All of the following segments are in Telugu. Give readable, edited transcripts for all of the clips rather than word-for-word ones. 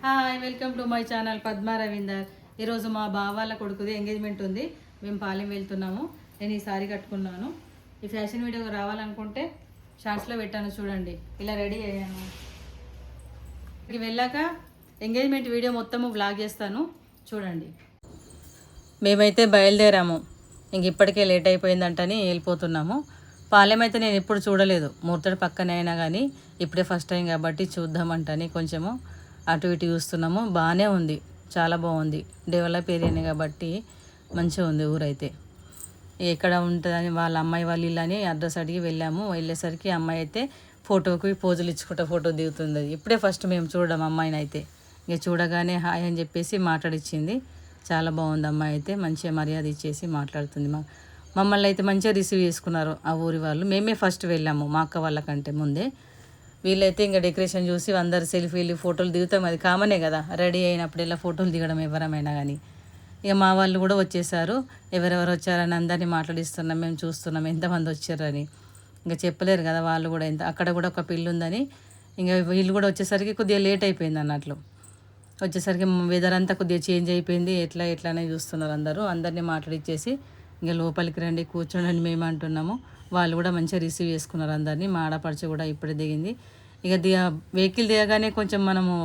Hi, welcome to my channel Padma Ravinder. ఈరోజు మా బావ వాళ్ళ కొడుకుది ఎంగేజ్మెంట్ ఉంది. మేము పాలెం వెళ్తున్నాము. నేను ఈ సారీ కట్టుకున్నాను. ఈ ఫ్యాషన్ వీడియో రావాలనుకుంటే షార్ట్స్లో పెట్టాను, చూడండి. ఇలా రెడీ అయ్యాను. ఇక్కడికి వెళ్ళాక ఎంగేజ్మెంట్ వీడియో మొత్తము బ్లాగ్ చేస్తాను, చూడండి. మేమైతే బయలుదేరాము. ఇంక ఇప్పటికే లేట్ అయిపోయిందంటని వెళ్ళిపోతున్నాము. పాలెం అయితే నేను ఎప్పుడు చూడలేదు, మూర్తడి పక్కనే అయినా కానీ ఇప్పుడే ఫస్ట్ టైం కాబట్టి చూద్దామంటని కొంచెము అటు ఇటు చూస్తున్నాము. బాగానే ఉంది, చాలా బాగుంది. డెవలప్ ఏరియానే కాబట్టి మంచిగా ఉంది ఊరైతే. ఎక్కడ ఉంటుందని వాళ్ళ అమ్మాయి వాళ్ళ ఇల్లు అని అడ్రస్ అడిగి వెళ్ళాము. వెళ్ళేసరికి అమ్మాయి అయితే ఫోటోకి పోజులు ఇచ్చుకుంటా ఫోటో దిగుతుంది. ఇప్పుడే ఫస్ట్ మేము చూడడం అమ్మాయిని అయితే. ఇక చూడగానే హాయ్ అని చెప్పేసి మాట్లాడిచ్చింది. చాలా బాగుంది అమ్మాయి అయితే, మంచిగా మర్యాద ఇచ్చేసి మాట్లాడుతుంది. మమ్మల్ని అయితే మంచిగా రిసీవ్ చేసుకున్నారు ఆ ఊరి వాళ్ళు. మేమే ఫస్ట్ వెళ్ళాము, మా అక్క వాళ్ళకంటే ముందే. వీళ్ళైతే ఇంకా డెకరేషన్ చూసి అందరు సెల్ఫీలు ఫోటోలు దిగుతాం, అది కామనే కదా రెడీ అయినప్పుడు ఇలా ఫోటోలు దిగడం ఎవరమైనా కానీ. ఇక మా వాళ్ళు కూడా వచ్చేసారు. ఎవరెవరు వచ్చారని అందరినీ మాట్లాడిస్తున్నాం, మేము చూస్తున్నాం ఎంతమంది వచ్చారని. ఇంకా చెప్పలేరు కదా వాళ్ళు కూడా, ఎంత అక్కడ కూడా ఒక పిల్లి ఉందని. ఇంకా వీళ్ళు కూడా వచ్చేసరికి కొద్దిగా లేట్ అయిపోయింది అన్నట్లు. వచ్చేసరికి వెదర్ అంతా కొద్దిగా చేంజ్ అయిపోయింది. ఎట్లానే చూస్తున్నారు అందరూ. అందరినీ మాట్లాడిచ్చేసి ఇంకా లోపలికి రండి కూర్చోండి మేము అంటున్నాము. వాళ్ళు కూడా మంచిగా రిసీవ్ చేసుకున్నారు అందరినీ. మా ఆడపడుచు కూడా ఇప్పుడే దిగింది. ఇక వెహికల్ దిగగానే కొంచెం మనము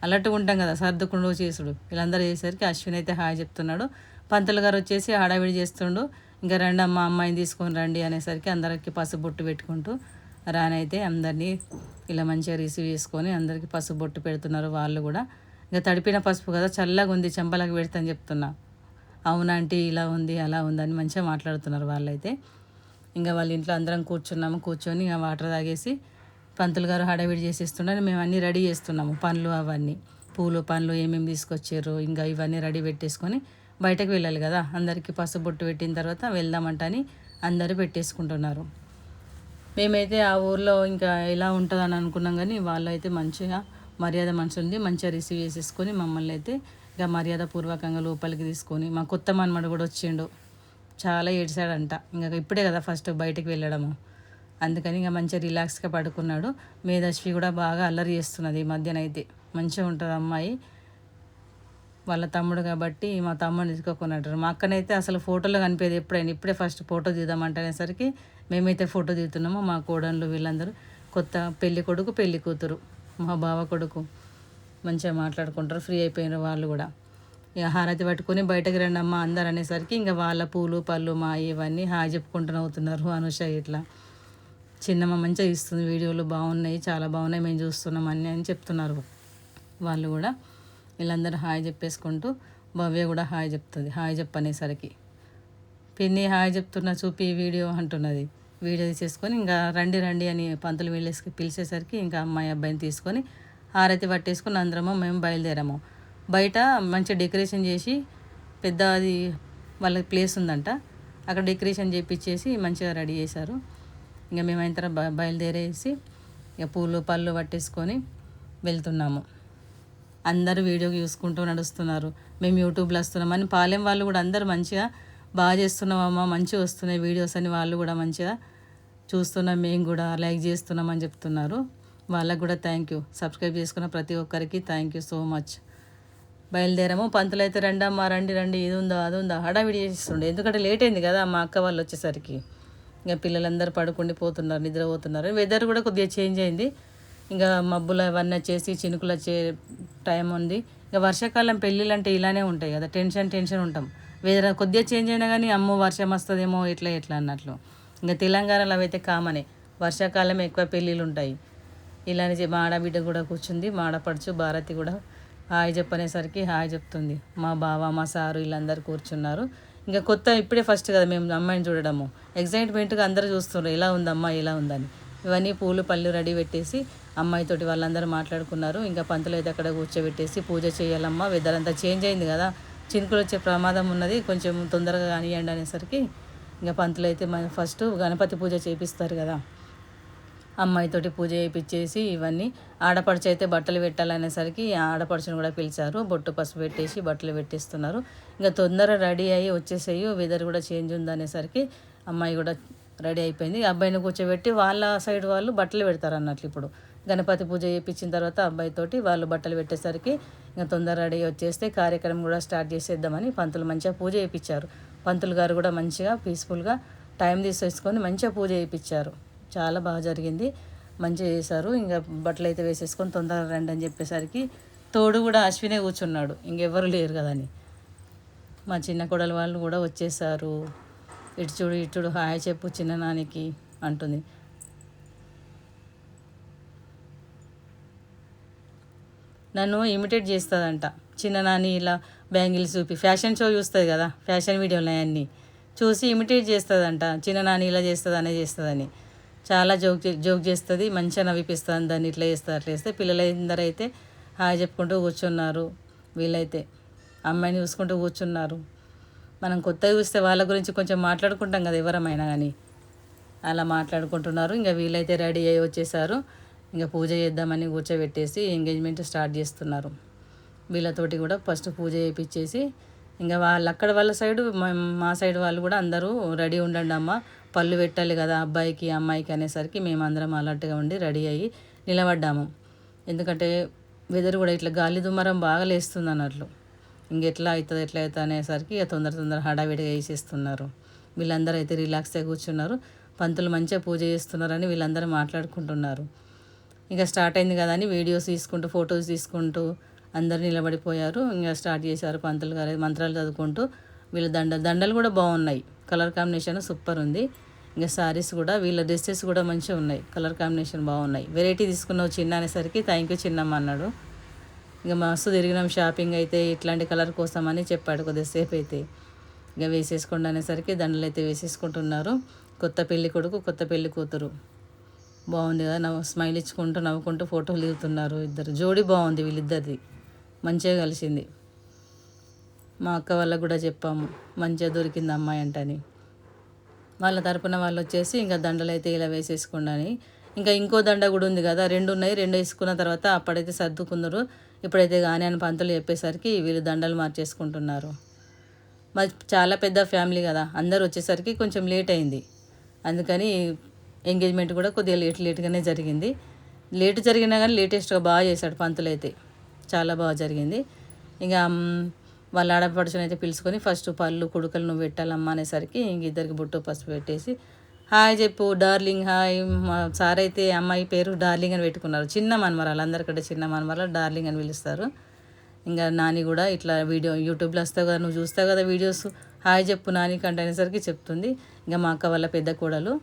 అలర్ట్గా ఉంటాం కదా, సర్దుకుండు చేసుడు. వీళ్ళందరూ చేసేసరికి అశ్విన్ అయితే హాయ్ చెప్తున్నాడు. పంతులు గారు వచ్చేసి హడావిడి చేస్తుండు. ఇంకా రండి అమ్మ అమ్మాయిని తీసుకొని రండి అనేసరికి అందరికి పసుపు బొట్టు పెట్టుకుంటూ రానైతే అందరినీ ఇలా మంచిగా రిసీవ్ చేసుకొని అందరికీ పసుపు బొట్టు పెడుతున్నారు వాళ్ళు కూడా. ఇంకా తడిపిన పసుపు కదా, చల్లగా ఉంది, చెంపలకు పెడతాను చెప్తున్నా. అవునంటే ఇలా ఉంది అలా ఉందని మంచిగా మాట్లాడుతున్నారు వాళ్ళైతే. ఇంకా వాళ్ళ ఇంట్లో అందరం కూర్చొని ఇంకా వాటర్ తాగేసి పంతులు గారు హడావిడి చేసేస్తుండని మేము అన్నీ రెడీ చేస్తున్నాము. పండ్లు అవన్నీ, పూలు పండ్లు ఏమేమి తీసుకొచ్చారు ఇంకా ఇవన్నీ రెడీ పెట్టేసుకొని బయటకు వెళ్ళాలి కదా. అందరికీ పసుపు బొట్టు పెట్టిన తర్వాత వెళ్దామంటని అందరూ పెట్టేసుకుంటున్నారు. మేమైతే ఆ ఊర్లో ఇంకా ఎలా ఉంటుందని అనుకున్నాం, కానీ వాళ్ళు అయితే మంచిగా మర్యాద మనుషుల్ని మంచిగా రిసీవ్ చేసేసుకొని మమ్మల్ని అయితే ఇక మర్యాదపూర్వకంగా లోపలికి తీసుకొని, మా కొత్త మనమడు కూడా వచ్చిండు. చాలా ఏడ్చాడంట. ఇంకా ఇప్పుడే కదా ఫస్ట్ బయటకు వెళ్ళడము, అందుకని ఇంకా మంచిగా రిలాక్స్గా పడుకున్నాడు. మేధశ్వి కూడా బాగా అల్లరి చేస్తున్నది ఈ మధ్యన అయితే. మంచిగా ఉంటుంది అమ్మాయి. వాళ్ళ తమ్ముడు కాబట్టి మా తమ్ముడిని తీసుకోకున్నట్టు. మా అక్కనైతే అసలు ఫోటోలో కనిపించేది ఎప్పుడైనా. ఇప్పుడే ఫస్ట్ ఫోటో తీద్దామంటనేసరికి మేమైతే ఫోటో తీస్తున్నాము. మా కోడళ్ళు వీళ్ళందరూ కొత్త పెళ్ళి కొడుకు పెళ్ళి కూతురు మా బావ కొడుకు మంచిగా మాట్లాడుకుంటారు. ఫ్రీ అయిపోయినారు వాళ్ళు కూడా. ఇక హారతి పట్టుకొని బయటకు రండి అమ్మ అందరు అనేసరికి ఇంకా వాళ్ళ పూలు పళ్ళు మా ఇవన్నీ హాయ్ చెప్పుకుంటూ అవుతున్నారు. అనుష ఇట్లా చిన్నమ్మ మంచిగా ఇస్తుంది, వీడియోలు బాగున్నాయి, చాలా బాగున్నాయి, మేము చూస్తున్నాం అన్నీ అని చెప్తున్నారు వాళ్ళు కూడా. వీళ్ళందరూ హాయ్ చెప్పేసుకుంటూ భవ్య కూడా హాయ్ చెప్తుంది. హాయ్ చెప్పనేసరికి పిన్ని హాయ్ చెప్తున్నా చూపి వీడియో అంటున్నది. వీడియో తీసేసుకొని ఇంకా రండి రండి అని పంతులు పిలిచేసరికి ఇంకా అమ్మాయి అబ్బాయిని తీసుకొని హారతి పట్టేసుకొని అందరము మేము బయలుదేరాము. బయట మంచి డెకరేషన్ చేసి పెద్ద అది వాళ్ళ ప్లేస్ ఉందంట, అక్కడ డెకరేషన్ చేపించేసి మంచిగా రెడీ చేశారు. ఇంకా మేము అయిన తర్వాత బయలుదేరేసి ఇక పూలు పళ్ళు పట్టేసుకొని వెళ్తున్నాము. అందరూ వీడియో చూసుకుంటూ నడుస్తున్నారు. మేము యూట్యూబ్లో వస్తున్నామని పాలెం వాళ్ళు కూడా అందరూ మంచిగా బాగా చేస్తున్నామమ్మా, మంచిగా వస్తున్నాయి వీడియోస్ అని వాళ్ళు కూడా మంచిగా చూస్తున్నాం, మేము కూడా లైక్ చేస్తున్నామని చెప్తున్నారు. వాళ్ళకు కూడా థ్యాంక్ యూ. సబ్స్క్రైబ్ చేసుకున్న ప్రతి ఒక్కరికి థ్యాంక్ యూ సో మచ్. బయలుదేరాము. పంతులు అయితే రండమ్మా రండి రండి, ఇది ఉందా అది ఉందా హడావిడి చేస్తుండే. ఎందుకంటే లేట్ అయింది కదా మా అక్క వాళ్ళు వచ్చేసరికి. ఇంకా పిల్లలందరూ పడుకుండిపోతున్నారు, నిద్రపోతున్నారు. వెదర్ కూడా కొద్దిగా చేంజ్ అయింది. ఇంకా మబ్బులు అవన్నీ వచ్చేసి చినుకులు వచ్చే టైం ఉంది. ఇంకా వర్షాకాలం పెళ్ళిళ్ళు అంటే ఇలానే ఉంటాయి కదా, టెన్షన్ ఉంటాం. వెదర్ కొద్దిగా చేంజ్ అయినా కానీ అమ్మో వర్షం వస్తుందేమో ఎట్లా అన్నట్లు. ఇంకా తెలంగాణలో అవైతే కామనే, వర్షాకాలం ఎక్కువ పెళ్ళిళ్ళు ఉంటాయి. ఇలానే మా ఆడబిడ్డ కూడా కూర్చుంది, మా ఆడపడుచు భారతి కూడా హాయ్ చెప్పనేసరికి హాయ్ చెప్తుంది. మా బావ మా సారు వీళ్ళందరూ కూర్చున్నారు. ఇంకా కొత్త ఇప్పుడే ఫస్ట్ కదా మేము అమ్మాయిని చూడడము. ఎగ్జైట్మెంట్గా అందరూ చూస్తున్నారు ఎలా ఉందమ్మా ఎలా ఉందని. ఇవన్నీ పూలు పళ్ళు రెడీ పెట్టేసి అమ్మాయితోటి వాళ్ళందరూ మాట్లాడుకున్నారు. ఇంకా పంతులు అయితే అక్కడ కూర్చోబెట్టేసి పూజ చేయాలమ్మా, వెదర్ అంతా చేంజ్ అయింది కదా, చినుకులు వచ్చే ప్రమాదం ఉన్నది, కొంచెం తొందరగా కానివ్వండి అనేసరికి ఇంకా పంతులు అయితే ఫస్ట్ గణపతి పూజ చేపిస్తారు కదా, అమ్మాయితోటి పూజ చేయించేసి ఇవన్నీ ఆడపడుచు అయితే బట్టలు పెట్టాలనేసరికి ఆడపడుచుని కూడా పిలిచారు. బొట్టు పసుపు పెట్టేసి బట్టలు పెట్టేస్తున్నారు. ఇంకా తొందర రెడీ అయ్యి వచ్చేసేయి, వెదర్ కూడా చేంజ్ ఉందనేసరికి అమ్మాయి కూడా రెడీ అయిపోయింది. అబ్బాయిని కూర్చోబెట్టి వాళ్ళ సైడ్ వాళ్ళు బట్టలు పెడతారు అన్నట్లు. ఇప్పుడు గణపతి పూజ చేయించిన తర్వాత అబ్బాయితోటి వాళ్ళు బట్టలు పెట్టేసరికి ఇంకా తొందర రెడీ వచ్చేస్తే కార్యక్రమం కూడా స్టార్ట్ చేసేద్దామని పంతులు మంచిగా పూజ చేయించారు. పంతులు గారు కూడా మంచిగా పీస్ఫుల్గా టైం తీసేసుకొని మంచిగా పూజ చేయించారు. చాలా బాగా జరిగింది, మంచిగా చేశారు. ఇంకా బట్టలు అయితే వేసేసుకొని తొందరగా రండి అని చెప్పేసరికి తోడు కూడా అశ్వినే కూర్చున్నాడు, ఇంకెవ్వరు లేరు కదని. మా చిన్న కొడలు వాళ్ళు కూడా వచ్చేసారు. ఇటు చూడు ఇటు చూడు హాయ్ చెప్పు చిన్న నానికి అంటుంది. నన్ను ఇమిటేట్ చేస్తుందంట చిన్న నాని, ఇలా బ్యాంగిల్స్ చూపి ఫ్యాషన్ షో చూస్తుంది కదా, ఫ్యాషన్ వీడియోలు అన్నీ చూసి ఇమిటేట్ చేస్తుందంట. చిన్న నాని ఇలా చేస్తుంది అనే చేస్తుందని చాలా జోక్ చేస్తుంది, మంచిగా నవ్విపిస్తుంది. దాన్ని ఇట్లా చేస్తుంది అట్లా చేస్తే పిల్లలందరూ అయితే హాయ్ చెప్పుకుంటూ కూర్చున్నారు. వీళ్ళైతే అమ్మాయిని చూసుకుంటూ కూర్చున్నారు. మనం కొత్తగా చూస్తే వాళ్ళ గురించి కొంచెం మాట్లాడుకుంటాం కదా ఎవరమైనా కానీ, అలా మాట్లాడుకుంటున్నారు. ఇంకా వీళ్ళైతే రెడీ అయ్యి వచ్చేసారు. ఇంకా పూజ చేద్దామని కూర్చోబెట్టేసి ఎంగేజ్మెంట్ స్టార్ట్ చేస్తున్నారు. వీళ్ళతోటి కూడా ఫస్ట్ పూజ చేయించేసి ఇంకా అక్కడ వాళ్ళ సైడు మా సైడ్ వాళ్ళు కూడా అందరూ రెడీ ఉండండి అమ్మ, పళ్ళు పెట్టాలి కదా అబ్బాయికి అమ్మాయికి అనేసరికి మేమందరం అలర్ట్గా ఉండి రెడీ అయ్యి నిలబడ్డాము. ఎందుకంటే వెదర్ కూడా ఇట్లా గాలి దుమారం బాగా లేస్తుంది అన్నట్లు. ఇంకెట్లా అవుతుంది అనేసరికి ఇక తొందర హడావిడిగా వేసేస్తున్నారు. వీళ్ళందరూ అయితే రిలాక్స్గా కూర్చున్నారు. పంతులు మంచిగా పూజ చేస్తున్నారని వీళ్ళందరూ మాట్లాడుకుంటున్నారు. ఇంకా స్టార్ట్ అయింది కదా అని వీడియోస్ తీసుకుంటూ ఫొటోస్ తీసుకుంటూ అందరు నిలబడిపోయారు. ఇంకా స్టార్ట్ చేశారు పంతులు గారు మంత్రాలు చదువుకుంటూ. వీళ్ళ దండలు కూడా బాగున్నాయి, కలర్ కాంబినేషన్ సూపర్ ఉంది. ఇంకా శారీస్ కూడా వీళ్ళ డ్రెస్సెస్ కూడా మంచిగా ఉన్నాయి, కలర్ కాంబినేషన్ బాగున్నాయి. వెరైటీ తీసుకున్నావు చిన్న అనేసరికి థ్యాంక్ యూ చిన్నమ్మ అన్నాడు. ఇంకా మస్తు తిరిగినాం షాపింగ్ అయితే ఇట్లాంటి కలర్ కోసం అని చెప్పాడు కొద్దిసేపు అయితే. ఇంకా వేసేసుకోండి అనేసరికి దండలు అయితే వేసేసుకుంటున్నారు. కొత్త పెళ్లి కొడుకు కొత్త పెళ్లి కూతురు బాగుంది కదా, స్మైల్ ఇచ్చుకుంటూ నవ్వుకుంటూ ఫోటోలు దిగుతున్నారు. ఇద్దరు జోడీ బాగుంది, వీళ్ళిద్దరిది మంచిగా కలిసింది. మా అక్క వాళ్ళకు కూడా చెప్పాము మంచిగా దొరికింది అమ్మాయి అంటని. వాళ్ళ తరపున వాళ్ళు వచ్చేసి ఇంకా దండలు అయితే ఇలా వేసేసుకోండి. ఇంకా ఇంకో దండ కూడా ఉంది కదా, 2 ఉన్నాయి. 2 వేసుకున్న తర్వాత అప్పుడైతే సర్దుకున్నారు. ఇప్పుడైతే కానీ అని పంతులు చెప్పేసరికి వీళ్ళు దండలు మార్చేసుకుంటున్నారు. మరి చాలా పెద్ద ఫ్యామిలీ కదా, అందరు వచ్చేసరికి కొంచెం లేట్ అయింది. అందుకని ఎంగేజ్మెంట్ కూడా కొద్దిగా లేట్గానే జరిగింది. లేట్ జరిగినా కానీ లేటెస్ట్గా బాగా చేశాడు పంతులు అయితే, చాలా బాగా జరిగింది. ఇంకా వాళ్ళ ఆడపడుచుని అయితే పిలుచుకొని ఫస్ట్ పళ్ళు కుడుకలు నువ్వు పెట్టాలమ్మా అనేసరికి ఇంక ఇద్దరికి బొట్టు పసుపు పెట్టేసి హాయ్ చెప్పు డార్లింగ్ హాయ్. మా సార్ అయితే అమ్మాయి పేరు డార్లింగ్ అని పెట్టుకున్నారు. చిన్న మనమరాలు, అందరికంటే చిన్న మనమరాలు డార్లింగ్ అని పిలుస్తారు. ఇంకా నాని కూడా ఇట్లా వీడియో యూట్యూబ్లో వస్తావు కదా, నువ్వు చూస్తావు కదా వీడియోస్, హాయ్ చెప్పు నాని కంటే అనేసరికి చెప్తుంది. ఇంకా మా అక్క వాళ్ళ పెద్ద కోడలు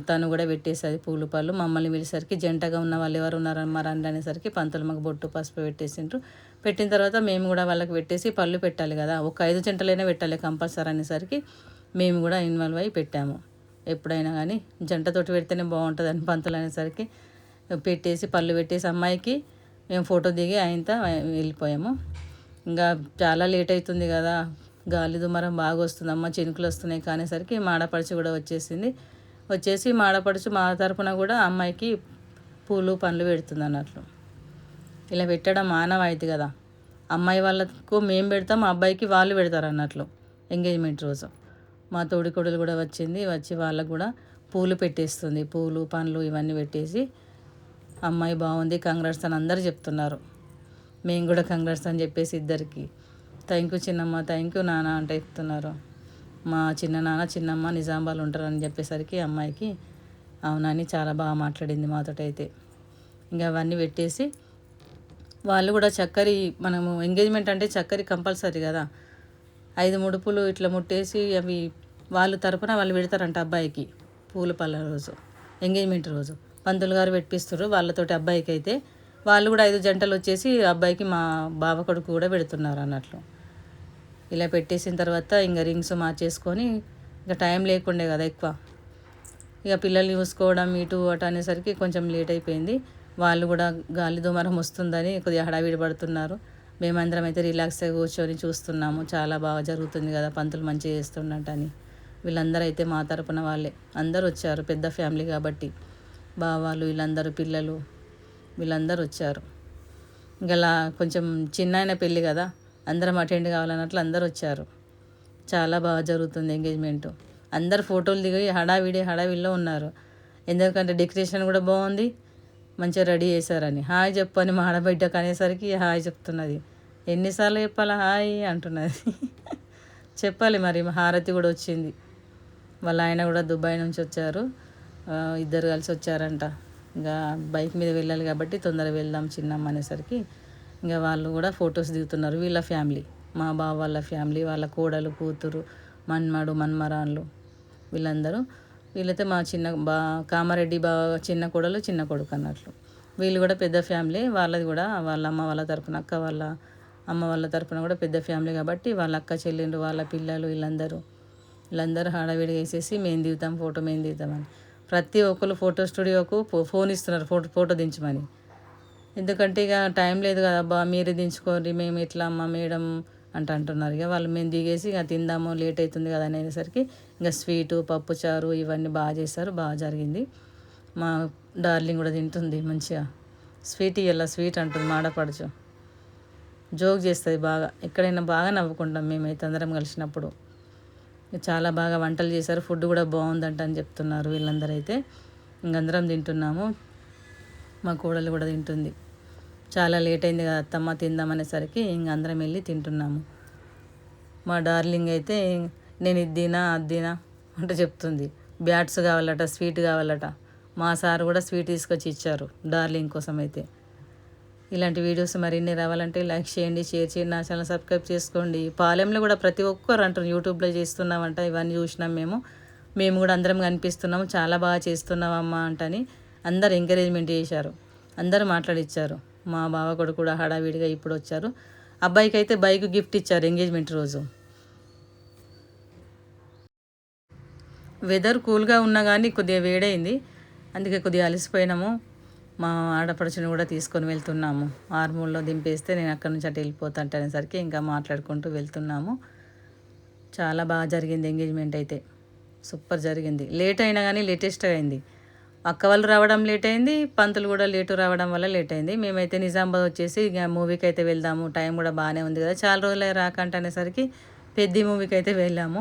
తను కూడా పెట్టేసేది పూలు పళ్ళు. మమ్మల్ని పిలిచేసరికి జంటగా ఉన్న వాళ్ళు ఎవరు ఉన్నారమ్మా రండి అనేసరికి పంతులు మాకు బొట్టు పసుపు పెట్టేసిండ్రు. పెట్టిన తర్వాత మేము కూడా వాళ్ళకి పెట్టేసి పళ్ళు పెట్టాలి కదా, ఒక 5 జంటలైనా పెట్టాలి కంపల్సరీ అనేసరికి మేము కూడా ఇన్వాల్వ్ అయ్యి పెట్టాము. ఎప్పుడైనా కానీ జంటతోటి పెడితేనే బాగుంటుంది అని పంతులు అనేసరికి పెట్టేసి పళ్ళు పెట్టేసి అమ్మాయికి మేము ఫోటో దిగి ఆయనతో వెళ్ళిపోయాము. ఇంకా చాలా లేట్ అవుతుంది కదా, గాలి దుమారం బాగా వస్తుందమ్మా, చినుకులు వస్తున్నాయి కానేసరికి మాడపడిచి కూడా వచ్చేసి మాడపడుచు మా తరపున కూడా అమ్మాయికి పూలు పండ్లు పెడుతుంది అన్నట్లు. ఇలా పెట్టడం ఆనవాయితీ కదా, అమ్మాయి వాళ్ళకు మేము పెడతాం, అబ్బాయికి వాళ్ళు పెడతారు అన్నట్లు. ఎంగేజ్మెంట్ రోజు మా తోడికోడలు కూడా వచ్చి వాళ్ళకు కూడా పూలు పెట్టేస్తుంది, పూలు పండ్లు ఇవన్నీ పెట్టేసి అమ్మాయి బాగుంది కంగ్రాట్స్ అని అందరూ చెప్తున్నారు. మేము కూడా కంగ్రాట్స్ అని చెప్పేసి ఇద్దరికి థ్యాంక్ యూ చిన్నమ్మ థ్యాంక్ యూ నాన్న అంటే చెప్తున్నారు. మా చిన్న నాన్న చిన్నమ్మ నిజామాబాద్లో ఉంటారని చెప్పేసరికి అమ్మాయికి అవునని చాలా బాగా మాట్లాడింది మాతోటైతే. ఇంకా అవన్నీ పెట్టేసి వాళ్ళు కూడా చక్కెర, మనము ఎంగేజ్మెంట్ అంటే చక్కెర కంపల్సరీ కదా, 5 ముడుపులు ఇట్లా ముట్టేసి అవి వాళ్ళు తరపున వాళ్ళు పెడతారంట అబ్బాయికి పూల పళ్ళ రోజు, ఎంగేజ్మెంట్ రోజు పంతులు గారు పెట్టిస్తారు వాళ్ళతోటి. అబ్బాయికి అయితే వాళ్ళు కూడా 5 జంటలు వచ్చేసి అబ్బాయికి మా బావ కొడుకు కూడా పెడుతున్నారు అన్నట్లు. ఇలా పెట్టేసిన తర్వాత ఇంకా రింగ్స్ మార్చేసుకొని ఇంకా టైం లేకుండే కదా ఎక్కువ, ఇక పిల్లల్ని చూసుకోవడం ఇటు అటు అనేసరికి కొంచెం లేట్ అయిపోయింది. వాళ్ళు కూడా గాలి దుమారం వస్తుందని కొద్దిగా హడావిడి పడుతున్నారు. మేమందరం అయితే రిలాక్స్గా కూర్చొని చూస్తున్నాము. చాలా బాగా జరుగుతుంది కదా, పంతులు మంచిగా చేస్తున్నట్టని. వీళ్ళందరూ అయితే మా తరపున వాళ్ళే అందరూ వచ్చారు, పెద్ద ఫ్యామిలీ కాబట్టి బావాలు వీళ్ళందరూ పిల్లలు వీళ్ళందరూ వచ్చారు. ఇంకా కొంచెం చిన్న పెళ్ళి కదా, అందరం అటెండ్ కావాలన్నట్లు అందరూ వచ్చారు. చాలా బాగా జరుగుతుంది ఎంగేజ్మెంటు. అందరు ఫోటోలు దిగి హడావిడిలో ఉన్నారు. ఎందుకంటే డెకరేషన్ కూడా బాగుంది, మంచిగా రెడీ చేశారని. హాయ్ చెప్పని మా ఆడబిడ్డకు అనేసరికి హాయ్ చెప్తున్నది. ఎన్నిసార్లు చెప్పాలా హాయ్ అంటున్నది. చెప్పాలి మరి. హారతి కూడా వచ్చింది. వాళ్ళ ఆయన కూడా దుబాయ్ నుంచి వచ్చారు, ఇద్దరు కలిసి వచ్చారంట. ఇంకా బైక్ మీద వెళ్ళాలి కాబట్టి తొందరగా వెళ్దాం చిన్నమ్మ అనేసరికి ఇంకా వాళ్ళు కూడా ఫొటోస్ దిగుతున్నారు. వీళ్ళ ఫ్యామిలీ, మా బావ వాళ్ళ ఫ్యామిలీ, వాళ్ళ కోడలు, కూతురు, మన్మరాన్లు వీళ్ళందరూ. వీళ్ళైతే మా కామారెడ్డి చిన్న కోడలు చిన్న కొడుకు అన్నట్లు. వీళ్ళు కూడా పెద్ద ఫ్యామిలీ. వాళ్ళది కూడా వాళ్ళ అమ్మ వాళ్ళ తరపున, అక్క వాళ్ళ అమ్మ వాళ్ళ తరపున కూడా పెద్ద ఫ్యామిలీ కాబట్టి వాళ్ళ అక్క చెల్లెళ్ళు, వాళ్ళ పిల్లలు వీళ్ళందరూ హడావిడి వేసేసి మేము దిగుతామని ప్రతి ఒక్కరు ఫోటో స్టూడియోకు ఫోన్ ఇస్తున్నారు ఫోటో దించమని. ఎందుకంటే ఇక టైం లేదు కదా అబ్బా, మీరే దించుకోండి, మేము ఇట్లా అమ్మ మేడం అంటున్నారు. ఇక వాళ్ళు మేము దిగేసి ఇక తిందాము, లేట్ అవుతుంది కదా అనేసరికి ఇంకా స్వీటు, పప్పుచారు ఇవన్నీ బాగా చేశారు. బాగా జరిగింది. మా డార్లింగ్ కూడా తింటుంది మంచిగా. స్వీట్ అంటుంది మాడపడుచు, జోక్ చేస్తుంది బాగా. ఎక్కడైనా బాగా నవ్వుకుంటాం మేమైతే అందరం కలిసినప్పుడు. చాలా బాగా వంటలు చేశారు, ఫుడ్ కూడా బాగుందంట అని చెప్తున్నారు వీళ్ళందరూ. అయితే ఇంకందరం తింటున్నాము. మా కోడలు కూడా తింటుంది. చాలా లేట్ అయింది కదా అత్తమ్మ తిందామనేసరికి ఇంకందరం వెళ్ళి తింటున్నాము. మా డార్లింగ్ అయితే నేను ఇది తినా అది తినా అంటే చెప్తుంది. బ్యాట్స్ కావాలట, స్వీట్ కావాలట. మా సార్ కూడా స్వీట్ తీసుకొచ్చి ఇచ్చారు డార్లింగ్ కోసం. అయితే ఇలాంటి వీడియోస్ మరిన్ని రావాలంటే లైక్ చేయండి, షేర్ చేయండి, నా ఛానల్ సబ్స్క్రైబ్ చేసుకోండి. పాలెంలో కూడా ప్రతి ఒక్కరు అంటారు యూట్యూబ్లో చేస్తున్నామంట. ఇవన్నీ చూసినాం మేము కూడా అందరం కనిపిస్తున్నాము, చాలా బాగా చేస్తున్నామమ్మా అంటని అందరు ఎంకరేజ్మెంట్ చేశారు, అందరూ మాట్లాడిచ్చారు. మా బావ కొడుకు కూడా హడావిడిగా ఇప్పుడు వచ్చారు. అబ్బాయికి అయితే బైక్ గిఫ్ట్ ఇచ్చారు ఎంగేజ్మెంట్ రోజు. వెదర్ కూల్గా ఉన్నా కానీ కొద్దిగా వేడైంది, అందుకే కొద్దిగా అలసిపోయినాము. మా ఆడపడుచుని కూడా తీసుకొని వెళ్తున్నాము. ఆర్మూర్లో దింపేస్తే నేను అక్కడి నుంచి అటు వెళ్ళిపోతాంటే అనేసరికి ఇంకా మాట్లాడుకుంటూ వెళ్తున్నాము. చాలా బాగా జరిగింది ఎంగేజ్మెంట్ అయితే, సూపర్ జరిగింది. లేట్ అయినా కానీ లేటెస్ట్గా అయింది. అక్క వాళ్ళు రావడం లేట్ అయింది, పంతులు కూడా లేటు రావడం వల్ల లేట్ అయింది. మేమైతే నిజామాబాద్ వచ్చేసి ఇక మూవీకి అయితే వెళ్దాము, టైం కూడా బాగానే ఉంది కదా, చాలా రోజులు రాకంట అనేసరికి పెద్ద మూవీకి అయితే వెళ్ళాము.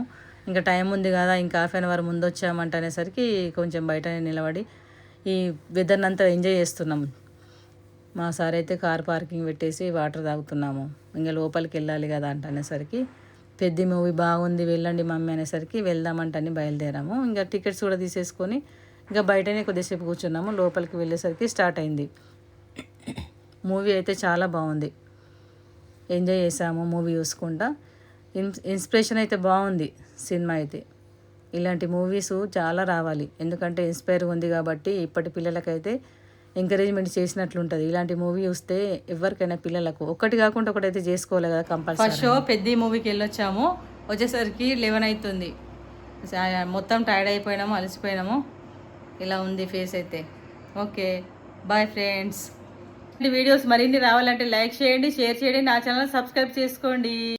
ఇంకా టైం ఉంది కదా, ఇంకా హాఫ్ అన్ అవర్ ముందు వచ్చామంట అనేసరికి కొంచెం బయట నిలబడి ఈ వెదర్ని అంతా ఎంజాయ్ చేస్తున్నాము. మా సార్ అయితే కార్ పార్కింగ్ పెట్టేసి వాటర్ తాగుతున్నాము. ఇంకా లోపలికి వెళ్ళాలి కదా అంట అనేసరికి పెద్ద మూవీ బాగుంది వెళ్ళండి మమ్మీ అనేసరికి వెళ్దామంటని బయలుదేరాము. ఇంకా టికెట్స్ కూడా తీసేసుకొని ఇంకా బయటనే కొద్దిసేపు కూర్చున్నాము. లోపలికి వెళ్ళేసరికి స్టార్ట్ అయింది. మూవీ అయితే చాలా బాగుంది, ఎంజాయ్ చేసాము మూవీ చూసుకుంటా. ఇన్స్పిరేషన్ అయితే బాగుంది సినిమా అయితే. ఇలాంటి మూవీస్ చాలా రావాలి, ఎందుకంటే ఇన్స్పైర్ ఉంది కాబట్టి ఇప్పటి పిల్లలకైతే ఎంకరేజ్మెంట్ చేసినట్లుంటుంది. ఇలాంటి మూవీ చూస్తే ఎవరికైనా పిల్లలకు ఒకటి కాకుండా ఒకటైతే చేసుకోవాలి కదా కంపల్సరీ. ఫస్ట్ షో పెద్ద మూవీకి వెళ్ళొచ్చాము, వచ్చేసరికి 11 అవుతుంది. మొత్తం టైర్డ్ అయిపోయినాము, అలసిపోయినాము. ఇలా ఉంది ఫేస్ అయితే. Okay bye friends. ఈ వీడియోస్ మరిన్ని రావాలంటే లైక్ చేయండి, షేర్ చేయండి, నా ఛానల్ సబ్స్క్రైబ్ చేసుకోండి.